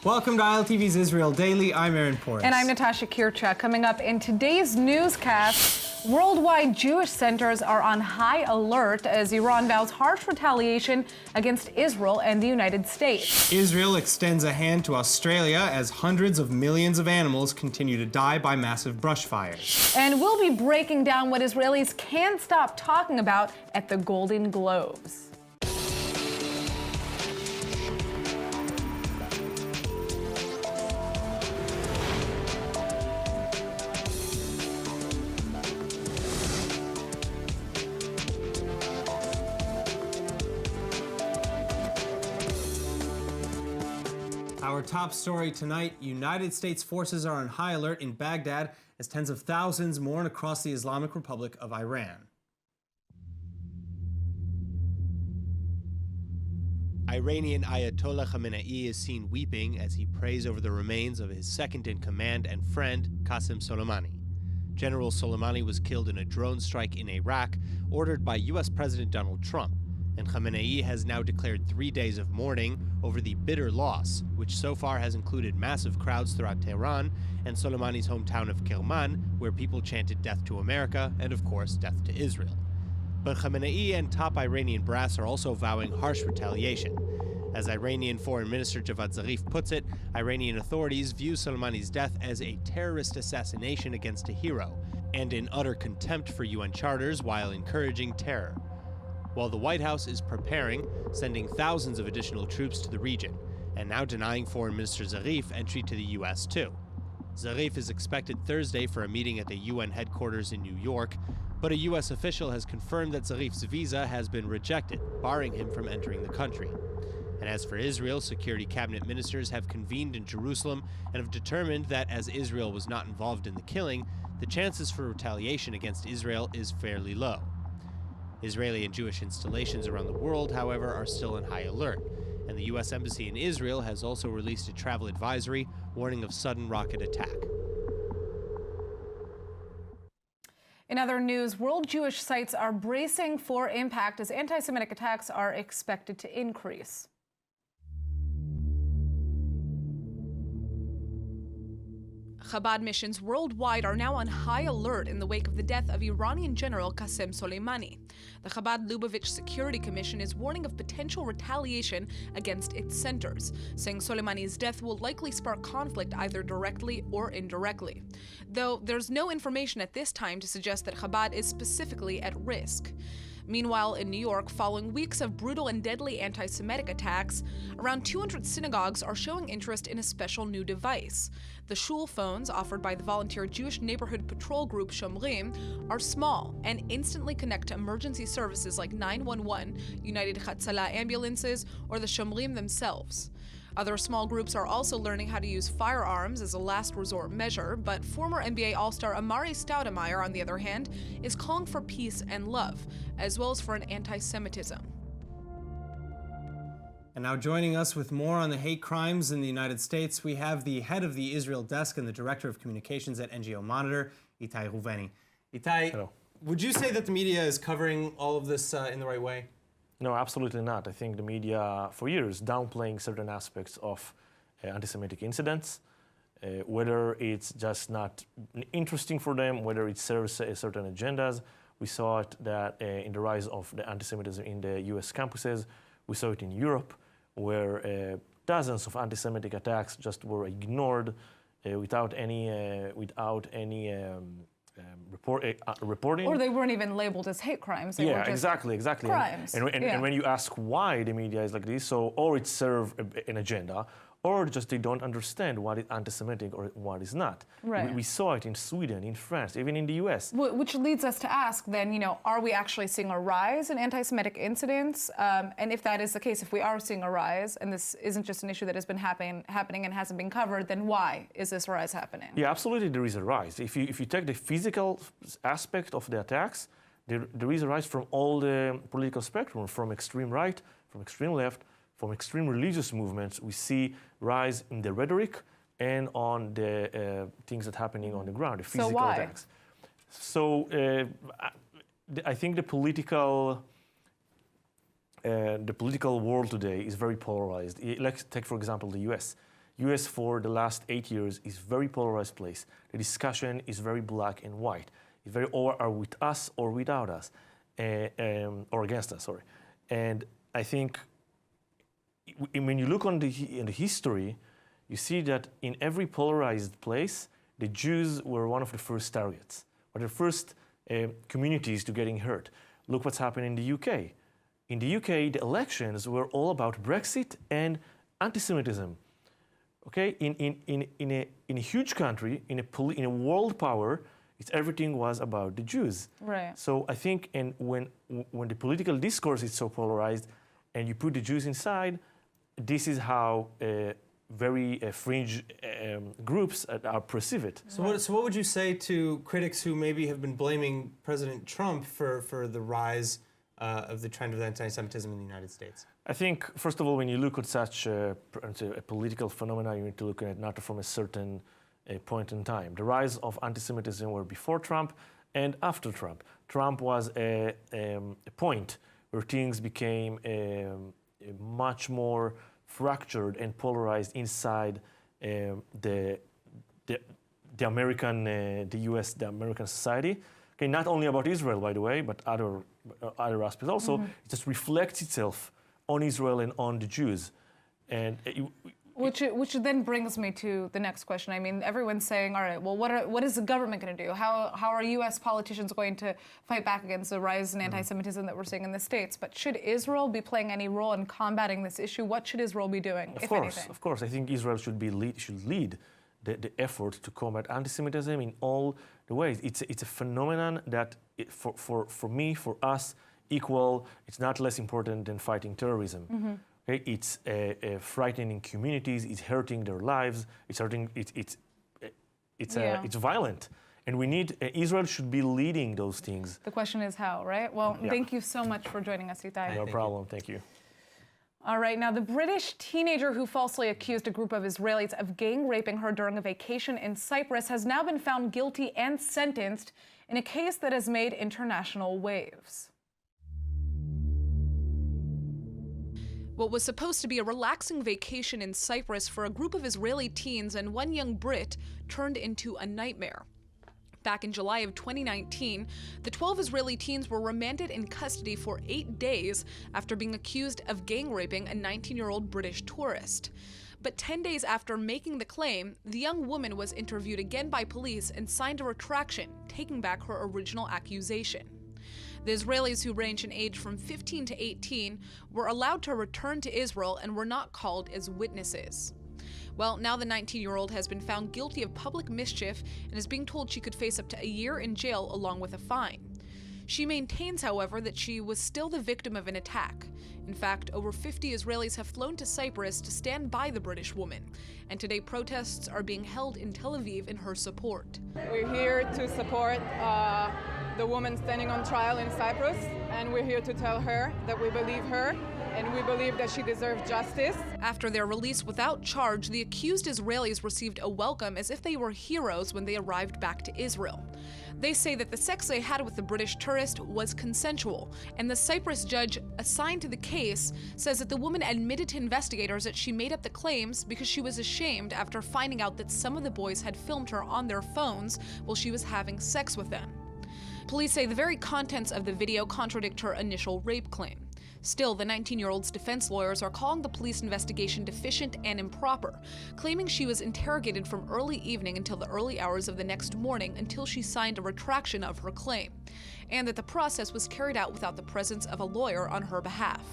Welcome to ILTV's Israel Daily. I'm Aaron Porras. And I'm Natasha Kirchak. Coming up in today's newscast, worldwide Jewish centers are on high alert as Iran vows harsh retaliation against Israel and the United States. Israel extends a hand to Australia as hundreds of millions of animals continue to die by massive brush fires. And we'll be breaking down what Israelis can't stop talking about at the Golden Globes. Our top story tonight, United States forces are on high alert in Baghdad as tens of thousands mourn across the Islamic Republic of Iran. Iranian Ayatollah Khamenei is seen weeping as he prays over the remains of his second-in-command and friend, Qasem Soleimani. General Soleimani was killed in a drone strike in Iraq, ordered by U.S. President Donald Trump. And Khamenei has now declared 3 days of mourning over the bitter loss, which so far has included massive crowds throughout Tehran and Soleimani's hometown of Kerman, where people chanted death to America and, of course, death to Israel. But Khamenei and top Iranian brass are also vowing harsh retaliation. As Iranian Foreign Minister Javad Zarif puts it, Iranian authorities view Soleimani's death as a terrorist assassination against a hero and in utter contempt for UN charters while encouraging terror. While the White House is preparing, sending thousands of additional troops to the region, and now denying Foreign Minister Zarif entry to the U.S. too. Zarif is expected Thursday for a meeting at the UN headquarters in New York, but a U.S. official has confirmed that Zarif's visa has been rejected, barring him from entering the country. And as for Israel, security cabinet ministers have convened in Jerusalem and have determined that as Israel was not involved in the killing, the chances for retaliation against Israel is fairly low. Israeli and Jewish installations around the world, however, are still on high alert, and the U.S. Embassy in Israel has also released a travel advisory warning of sudden rocket attack. In other news, world Jewish sites are bracing for impact as anti-Semitic attacks are expected to increase. Chabad missions worldwide are now on high alert in the wake of the death of Iranian General Qasem Soleimani. The Chabad Lubavitch Security Commission is warning of potential retaliation against its centers, saying Soleimani's death will likely spark conflict either directly or indirectly. Though there's no information at this time to suggest that Chabad is specifically at risk. Meanwhile, in New York, following weeks of brutal and deadly anti-Semitic attacks, around 200 synagogues are showing interest in a special new device. The shul phones, offered by the volunteer Jewish neighborhood patrol group Shomrim, are small and instantly connect to emergency services like 911, United Hatzalah ambulances, or the Shomrim themselves. Other small groups are also learning how to use firearms as a last resort measure, but former NBA All-Star Amari Stoudemire, on the other hand, is calling for peace and love, as well as for an anti-Semitism. And now joining us with more on the hate crimes in the United States, we have the head of the Israel desk and the director of communications at NGO Monitor, Itai Ruveni. Itai, Hello. Would you say that the media is covering all of this in the right way? No, absolutely not. I think the media, for years, downplaying certain aspects of anti-Semitic incidents, whether it's just not interesting for them, whether it serves certain agendas. We saw it that in the rise of the anti-Semitism in the US campuses. We saw it in Europe, where dozens of anti-Semitic attacks just were ignored without any reporting. Or they weren't even labeled as hate crimes. They were just exactly. crimes. And when you ask why the media is like this, so or it serves an agenda, or just they don't understand what is anti-Semitic or what is not. Right. We saw it in Sweden, in France, even in the US. Which leads us to ask then, are we actually seeing a rise in anti-Semitic incidents? And if that is the case, if we are seeing a rise, and this isn't just an issue that has been happening and hasn't been covered, then why is this rise happening? Yeah, absolutely there is a rise. If you take the physical aspect of the attacks, there is a rise from all the political spectrum, from extreme right, from extreme left, from extreme religious movements. We see rise in the rhetoric and on the things that are happening on the ground, the physical attacks. So I think the political world today is very polarized. Let's take, for example, the US. US for the last 8 years is very polarized place. The discussion is very black and white. It's very or are with us or without us, or against us, sorry. And I think when you look in the history, you see that in every polarized place, the Jews were one of the first targets, or the first communities to getting hurt. Look what's happened in the UK. In the UK, the elections were all about Brexit and anti-Semitism. Okay, in a huge country, in a world power, everything was about the Jews. Right. So I think, and when the political discourse is so polarized, and you put the Jews inside, this is how very fringe groups are perceive it. So what would you say to critics who maybe have been blaming President Trump for the rise of the trend of anti-Semitism in the United States? I think, first of all, when you look at such a political phenomena, you need to look at it not from a certain point in time. The rise of anti-Semitism were before Trump and after Trump. Trump was a point where things became much more fractured and polarized inside the American, the U.S., the American society. Okay, not only about Israel, by the way, but other aspects also. It just reflects itself on Israel and on the Jews, and which then brings me to the next question. I mean, everyone's saying, all right, well, what is the government going to do? How are U.S. politicians going to fight back against the rise in anti-Semitism that we're seeing in the States? But should Israel be playing any role in combating this issue? What should Israel be doing, if anything? Of course. I think Israel should lead the effort to combat anti-Semitism in all the ways. It's a phenomenon that, for me, for us, equal. It's not less important than fighting terrorism. Okay? It's frightening communities. It's hurting their lives. It's hurting. It's violent, and we need Israel should be leading those things. The question is how, right? Well, thank you so much for joining us, Itai. No problem. Thank you. All right, now the British teenager who falsely accused a group of Israelis of gang raping her during a vacation in Cyprus has now been found guilty and sentenced in a case that has made international waves. What was supposed to be a relaxing vacation in Cyprus for a group of Israeli teens and one young Brit turned into a nightmare. Back in July of 2019, the 12 Israeli teens were remanded in custody for 8 days after being accused of gang raping a 19-year-old British tourist. But 10 days after making the claim, the young woman was interviewed again by police and signed a retraction, taking back her original accusation. The Israelis, who range in age from 15 to 18, were allowed to return to Israel and were not called as witnesses. Well, now the 19-year-old has been found guilty of public mischief and is being told she could face up to a year in jail along with a fine. She maintains, however, that she was still the victim of an attack. In fact, over 50 Israelis have flown to Cyprus to stand by the British woman, and today protests are being held in Tel Aviv in her support. We're here to support the woman standing on trial in Cyprus, and we're here to tell her that we believe her and we believe that she deserves justice. After their release without charge, the accused Israelis received a welcome as if they were heroes when they arrived back to Israel. They say that the sex they had with the British tourist was consensual, and the Cyprus judge assigned to the case says that the woman admitted to investigators that she made up the claims because she was ashamed after finding out that some of the boys had filmed her on their phones while she was having sex with them. Police say the very contents of the video contradict her initial rape claim. Still, the 19-year-old's defense lawyers are calling the police investigation deficient and improper, claiming she was interrogated from early evening until the early hours of the next morning until she signed a retraction of her claim, and that the process was carried out without the presence of a lawyer on her behalf.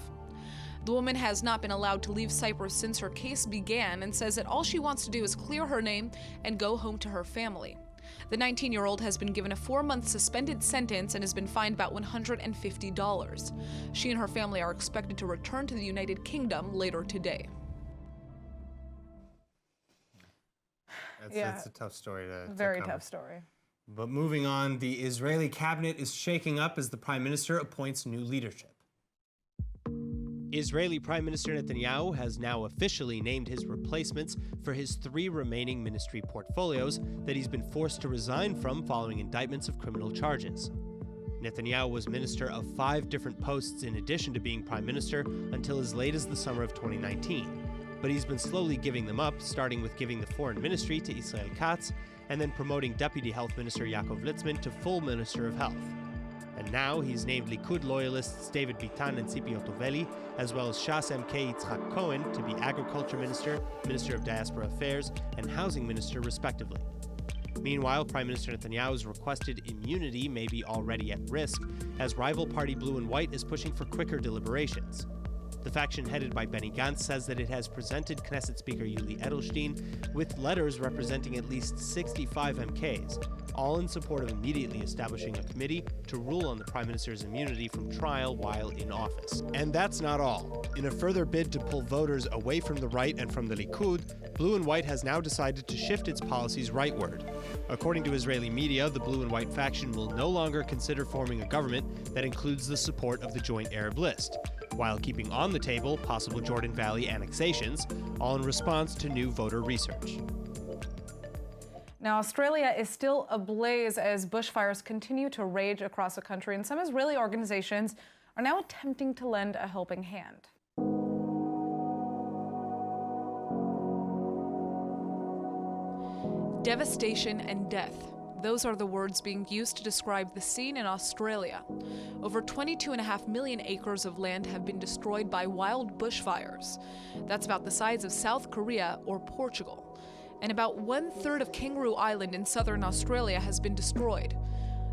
The woman has not been allowed to leave Cyprus since her case began and says that all she wants to do is clear her name and go home to her family. The 19-year-old has been given a 4-month suspended sentence and has been fined about $150. She and her family are expected to return to the United Kingdom later today. That's a tough story to Very cover. tough story. But moving on, the Israeli cabinet is shaking up as the prime minister appoints new leadership. Israeli Prime Minister Netanyahu has now officially named his replacements for his 3 remaining ministry portfolios that he's been forced to resign from following indictments of criminal charges. Netanyahu was minister of 5 different posts in addition to being prime minister until as late as the summer of 2019. but he's been slowly giving them up, starting with giving the foreign ministry to Israel Katz, and then promoting Deputy Health Minister Yaakov Litzman to full Minister of Health. And now he's named Likud loyalists David Bitan and Tzipi Otoveli, as well as Shas MK Yitzhak Cohen to be Agriculture Minister, Minister of Diaspora Affairs, and Housing Minister, respectively. Meanwhile, Prime Minister Netanyahu's requested immunity may be already at risk, as rival party Blue and White is pushing for quicker deliberations. The faction headed by Benny Gantz says that it has presented Knesset Speaker Yuli Edelstein with letters representing at least 65 MKs, all in support of immediately establishing a committee to rule on the Prime Minister's immunity from trial while in office. And that's not all. In a further bid to pull voters away from the right and from the Likud, Blue and White has now decided to shift its policies rightward. According to Israeli media, the Blue and White faction will no longer consider forming a government that includes the support of the Joint Arab List, while keeping on the table possible Jordan Valley annexations, all in response to new voter research. Now, Australia is still ablaze as bushfires continue to rage across the country, and some Israeli organizations are now attempting to lend a helping hand. Devastation and death. Those are the words being used to describe the scene in Australia. Over 22.5 million acres of land have been destroyed by wild bushfires. That's about the size of South Korea or Portugal. And about 1/3 of Kangaroo Island in southern Australia has been destroyed.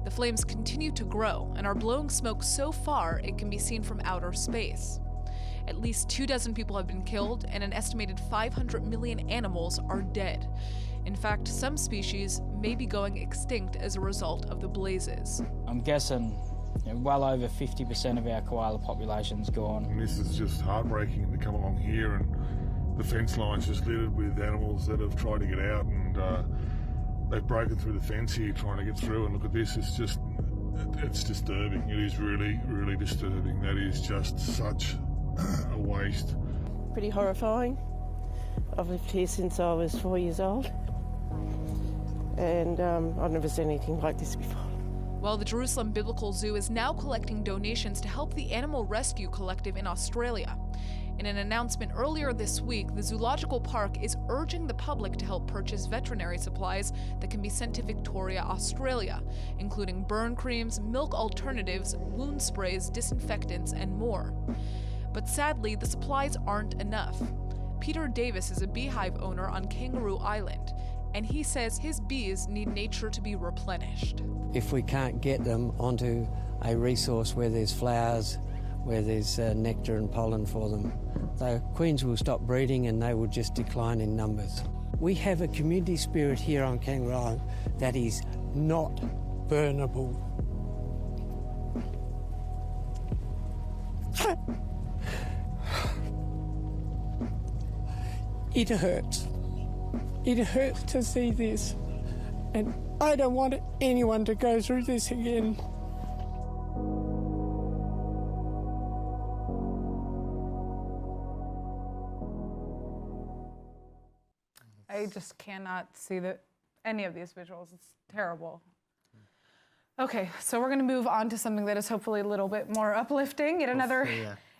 The flames continue to grow and are blowing smoke so far it can be seen from outer space. At least 24 people have been killed, and an estimated 500 million animals are dead. In fact, some species may be going extinct as a result of the blazes. I'm guessing well over 50% of our koala population's gone. And this is just heartbreaking to come along here, and the fence line's just littered with animals that have tried to get out, and they've broken through the fence here trying to get through. And look at this, it's disturbing. It is really, really disturbing. That is just such a waste. Pretty horrifying. I've lived here since I was 4 years old, and I've never seen anything like this before. Well, the Jerusalem Biblical Zoo is now collecting donations to help the Animal Rescue Collective in Australia. In an announcement earlier this week, the Zoological Park is urging the public to help purchase veterinary supplies that can be sent to Victoria, Australia, including burn creams, milk alternatives, wound sprays, disinfectants, and more. But sadly, the supplies aren't enough. Peter Davis is a beehive owner on Kangaroo Island, and he says his bees need nature to be replenished. If we can't get them onto a resource where there's flowers, where there's nectar and pollen for them, the queens will stop breeding and they will just decline in numbers. We have a community spirit here on Kangaroo Island that is not burnable. It hurts. It hurts to see this, and I don't want anyone to go through this again. I just cannot see any of these visuals. It's terrible. Okay, so we're going to move on to something that is hopefully a little bit more uplifting. Yet another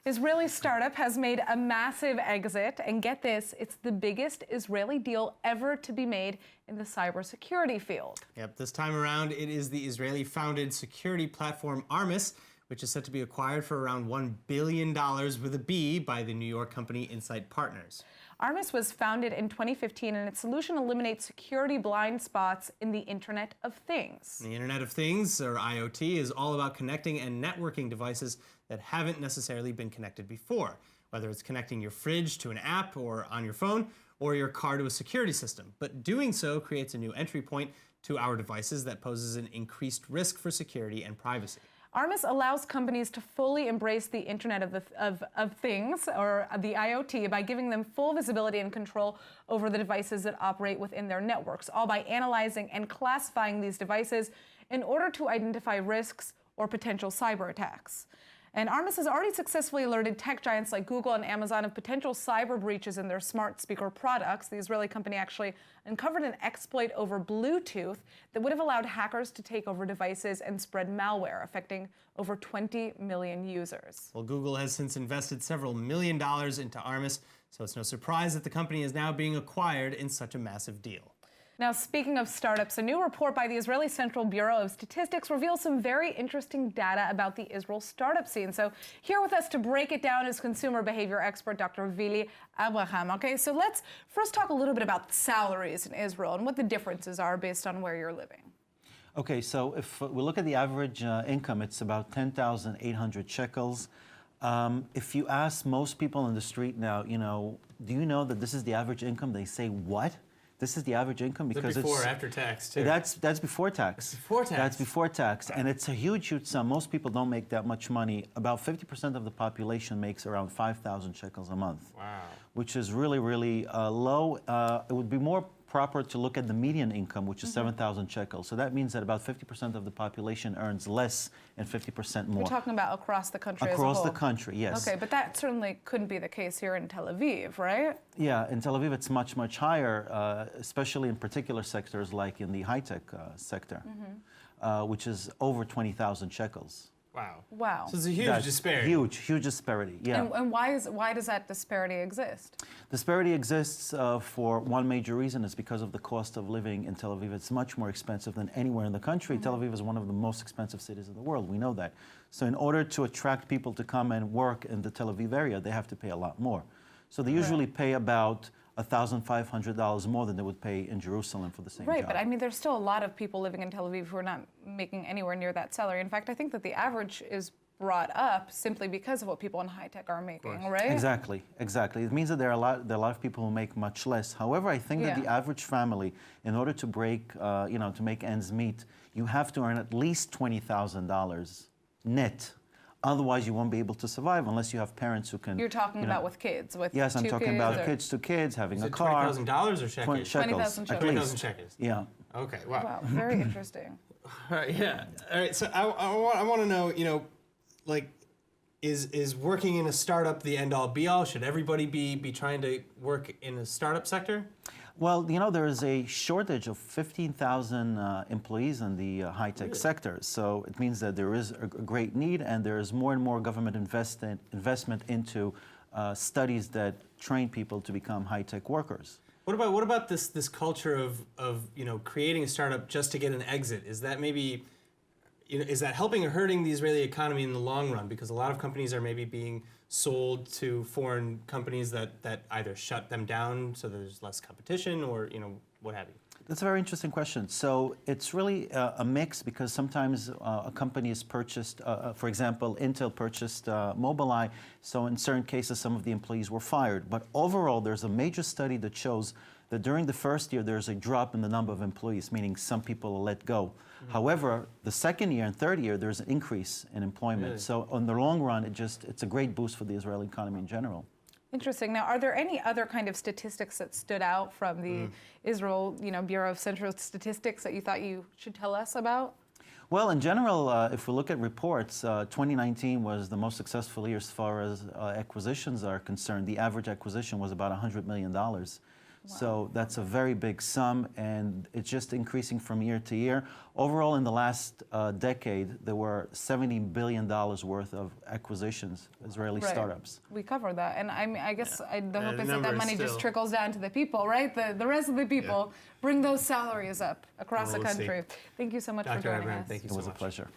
Israeli startup has made a massive exit, and get this, it's the biggest Israeli deal ever to be made in the cybersecurity field. Yep, this time around it is the Israeli-founded security platform Armus, which is set to be acquired for around $1 billion with a B by the New York company Insight Partners. Armus was founded in 2015, and its solution eliminates security blind spots in the Internet of Things. The Internet of Things, or IoT, is all about connecting and networking devices that haven't necessarily been connected before, whether it's connecting your fridge to an app or on your phone, or your car to a security system. But doing so creates a new entry point to our devices that poses an increased risk for security and privacy. Armus allows companies to fully embrace the Internet of Things, or the IoT, by giving them full visibility and control over the devices that operate within their networks, all by analyzing and classifying these devices in order to identify risks or potential cyber attacks. And Armus has already successfully alerted tech giants like Google and Amazon of potential cyber breaches in their smart speaker products. The Israeli company actually uncovered an exploit over Bluetooth that would have allowed hackers to take over devices and spread malware, affecting over 20 million users. Well, Google has since invested several $1 million into Armus So it's no surprise that the company is now being acquired in such a massive deal. Now, speaking of startups, a new report by the Israeli Central Bureau of Statistics reveals some very interesting data about the Israel startup scene. So here with us to break it down is consumer behavior expert Dr. Vili Abraham. Okay, so let's first talk a little bit about salaries in Israel and what the differences are based on where you're living. Okay, so if we look at the average income, it's about 10,800 shekels. If you ask most people on the street now, do you know that this is the average income? They say, what? This is the average income because it's before or after tax too. That's before tax. Before tax. That's before tax, and it's a huge sum. Most people don't make that much money. About 50% of the population makes around 5,000 shekels a month. Wow. Which is really, really low. It would be more proper to look at the median income, which is 7,000 shekels. So that means that about 50% of the population earns less and 50% more. You're talking about across the country as a Across whole. the country, yes. Okay, but that certainly couldn't be the case here in Tel Aviv, right? Yeah, in Tel Aviv it's much, much higher, especially in particular sectors like in the high-tech sector, which is over 20,000 shekels. Wow. Wow. So it's a huge disparity. Huge disparity, yeah. And why does that disparity exist? Disparity exists for one major reason. It's because of the cost of living in Tel Aviv. It's much more expensive than anywhere in the country. Tel Aviv is one of the most expensive cities in the world. We know that. So in order to attract people to come and work in the Tel Aviv area, they have to pay a lot more. So they usually pay about $1,500 more than they would pay in Jerusalem for the same job. Right, but I mean, there's still a lot of people living in Tel Aviv who are not making anywhere near that salary. In fact, I think that the average is brought up simply because of what people in high tech are making, right? Exactly. It means that there are a lot of people who make much less. However, I think that the average family, in order to break, to make ends meet, you have to earn at least $20,000 net. Otherwise, you won't be able to survive unless you have parents who can. You're talking about with kids, with yes, I'm talking about kids to kids, having a car. $20,000 or shekels? 20,000 shekels. 20,000 shekels. Yeah. Okay. Wow. Wow. Very interesting. All right. Yeah. All right. So I want to know, like, is working in a startup the end all be all? Should everybody be trying to work in a startup sector? Well, there is a shortage of 15,000 employees in the high-tech sector. So it means that there is a great need, and there is more and more government investment into studies that train people to become high-tech workers. What about this culture of creating a startup just to get an exit? Is that maybe is that helping or hurting the Israeli economy in the long run? Because a lot of companies are maybe being sold to foreign companies that either shut them down so there's less competition or, what have you. That's a very interesting question. So it's really a mix because sometimes a company is purchased, for example, Intel purchased Mobileye, so in certain cases some of the employees were fired. But overall, there's a major study that shows that during the first year there's a drop in the number of employees, meaning some people are let go. However, the second year and third year, there's an increase in employment. Really? So in the long run, it's a great boost for the Israeli economy in general. Interesting. Now, are there any other kind of statistics that stood out from the Israel, Bureau of Central Statistics that you thought you should tell us about? Well, in general, if we look at reports, 2019 was the most successful year as far as acquisitions are concerned. The average acquisition was about $100 million. Wow. So that's a very big sum, and it's just increasing from year to year. Overall, in the last decade, there were $70 billion worth of acquisitions, Israeli startups. We covered that, and I guess the hope is that money just trickles down to the people, right? The rest of the people bring those salaries up across the country. Thank you so much for joining us. Thank you so much. It was a pleasure.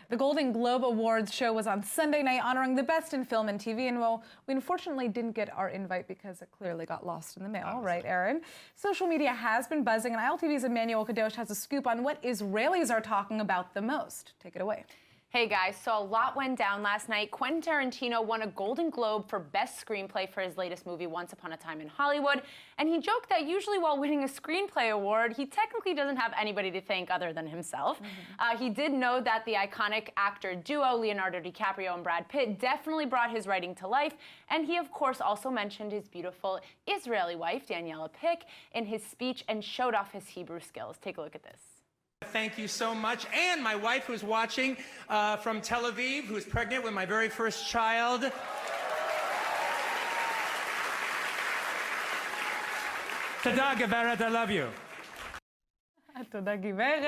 The Golden Globe Awards show was on Sunday night, honoring the best in film and TV, and well, we unfortunately didn't get our invite because it clearly got lost in the mail, right, Aaron? Social media has been buzzing, and ILTV's Emmanuel Kadosh has a scoop on what Israelis are talking about the most. Take it away. Hey guys, so a lot went down last night. Quentin Tarantino won a Golden Globe for Best Screenplay for his latest movie, Once Upon a Time in Hollywood. And he joked that usually while winning a screenplay award, he technically doesn't have anybody to thank other than himself. He did know that the iconic actor duo, Leonardo DiCaprio and Brad Pitt, definitely brought his writing to life. And he, of course, also mentioned his beautiful Israeli wife, Daniela Pick, in his speech and showed off his Hebrew skills. Take a look at this. Thank you so much. And my wife, who's watching from Tel Aviv, who's pregnant with my very first child. Tada, Geveret, I love you. תודה גברת.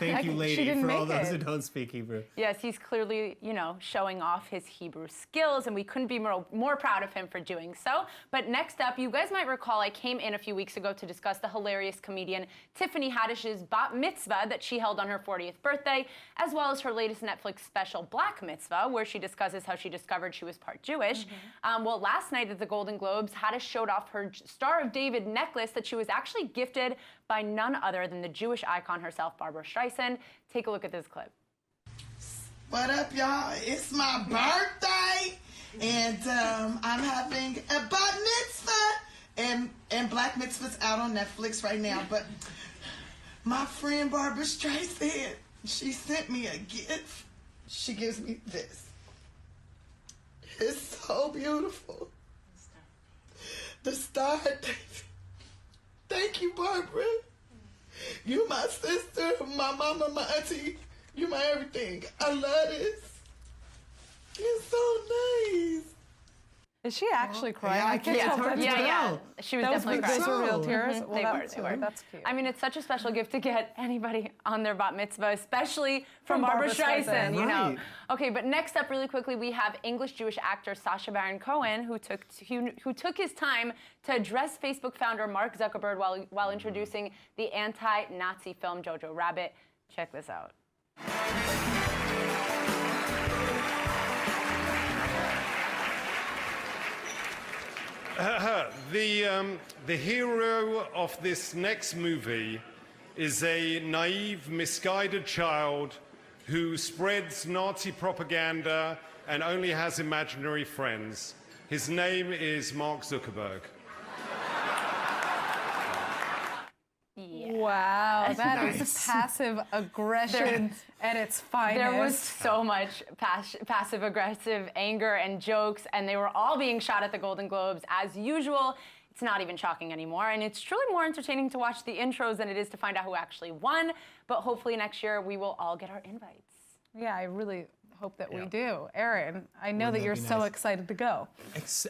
Thank you, She lady, didn't for all make those it. who don't speak Hebrew. Yes, he's clearly, showing off his Hebrew skills, and we couldn't be more proud of him for doing so. But next up, you guys might recall I came in a few weeks ago to discuss the hilarious comedian Tiffany Haddish's bat mitzvah that she held on her 40th birthday, as well as her latest Netflix special, Black Mitzvah, where she discusses how she discovered she was part Jewish. Well, last night at the Golden Globes, Haddish showed off her Star of David necklace that she was actually gifted by none other than the Jewish icon herself, Barbara Streisand. Take a look at this clip. What up, y'all? It's my birthday, and I'm having a bat mitzvah, and Black Mitzvah's out on Netflix right now. But my friend Barbara Streisand, she sent me a gift. She gives me this. It's so beautiful. The Star of David. Thank you, Barbara. You my sister, my mama, my auntie. You my everything. I love this. It's so nice. Is she actually crying? I can't Yeah, tell. yeah. She was definitely crying. Those were real tears? Well, They were. That's cute. I mean, it's such a special gift to get anybody on their bat mitzvah, especially from Barbara Streisand, you know. Okay, but next up, really quickly, we have English-Jewish actor Sacha Baron Cohen, who took his time to address Facebook founder Mark Zuckerberg while introducing the anti-Nazi film Jojo Rabbit. Check this out. The hero of this next movie is a naive, misguided child who spreads Nazi propaganda and only has imaginary friends. His name is Mark Zuckerberg. Wow, that is passive aggression at its finest. There was so much passive-aggressive anger and jokes, and they were all being shot at the Golden Globes as usual. It's not even shocking anymore, and it's truly more entertaining to watch the intros than it is to find out who actually won. But hopefully next year we will all get our invites. Yeah, I really hope that we do. Aaron, I know that you're so excited to go.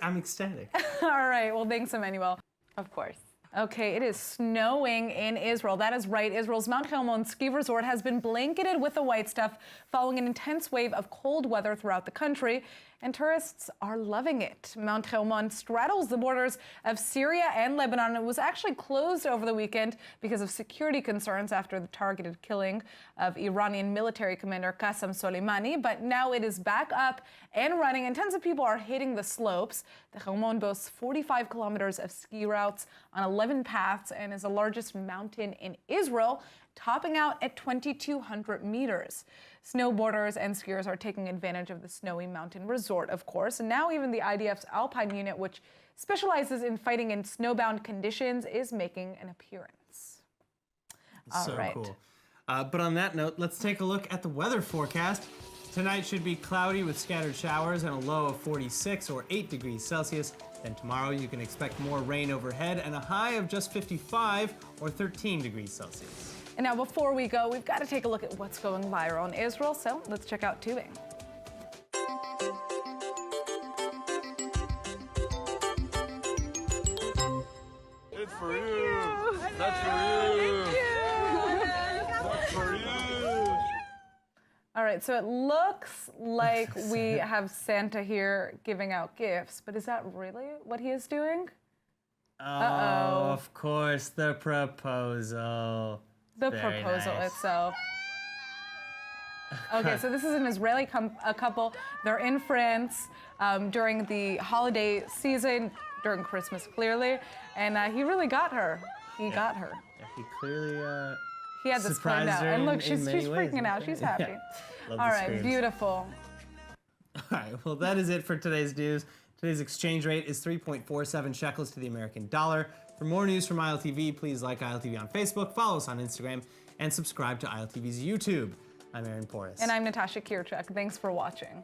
I'm ecstatic. All right, well, thanks, Emmanuel. Of course. Okay, it is snowing in Israel. That is right. Israel's Mount Hermon ski resort has been blanketed with the white stuff following an intense wave of cold weather throughout the country, and tourists are loving it. Mount Hermon straddles the borders of Syria and Lebanon. It was actually closed over the weekend because of security concerns after the targeted killing of Iranian military commander Qasem Soleimani, but now it is back up and running, and tons of people are hitting the slopes. The Hermon boasts 45 kilometers of ski routes on 11 paths and is the largest mountain in Israel, topping out at 2,200 meters. Snowboarders and skiers are taking advantage of the snowy mountain resort, of course, and now even the IDF's Alpine unit, which specializes in fighting in snowbound conditions, is making an appearance. So cool. But on that note, let's take a look at the weather forecast. Tonight should be cloudy with scattered showers and a low of 46 or 8 degrees Celsius. Then tomorrow you can expect more rain overhead and a high of just 55 or 13 degrees Celsius. And now before we go, we've got to take a look at what's going viral in Israel, so let's check out tubing. It's for you. That's for you. That's for you. All right, so it looks like we have Santa here giving out gifts, but is that really what he is doing? Oh, of course, the proposal. The Very proposal nice. itself. Okay, so this is an Israeli couple. They're in France during the holiday season, during Christmas clearly, and he really got her. He got her. Yeah, he clearly He had this planned out. And look, she's freaking out. She's happy. Yeah. Love All the right, screams. beautiful. All right, well, that is it for today's news. Today's exchange rate is 3.47 shekels to the American dollar. For more news from ILTV, please like ILTV on Facebook, follow us on Instagram, and subscribe to ILTV's YouTube. I'm Aaron Porras. And I'm Natasha Kirchuk. Thanks for watching.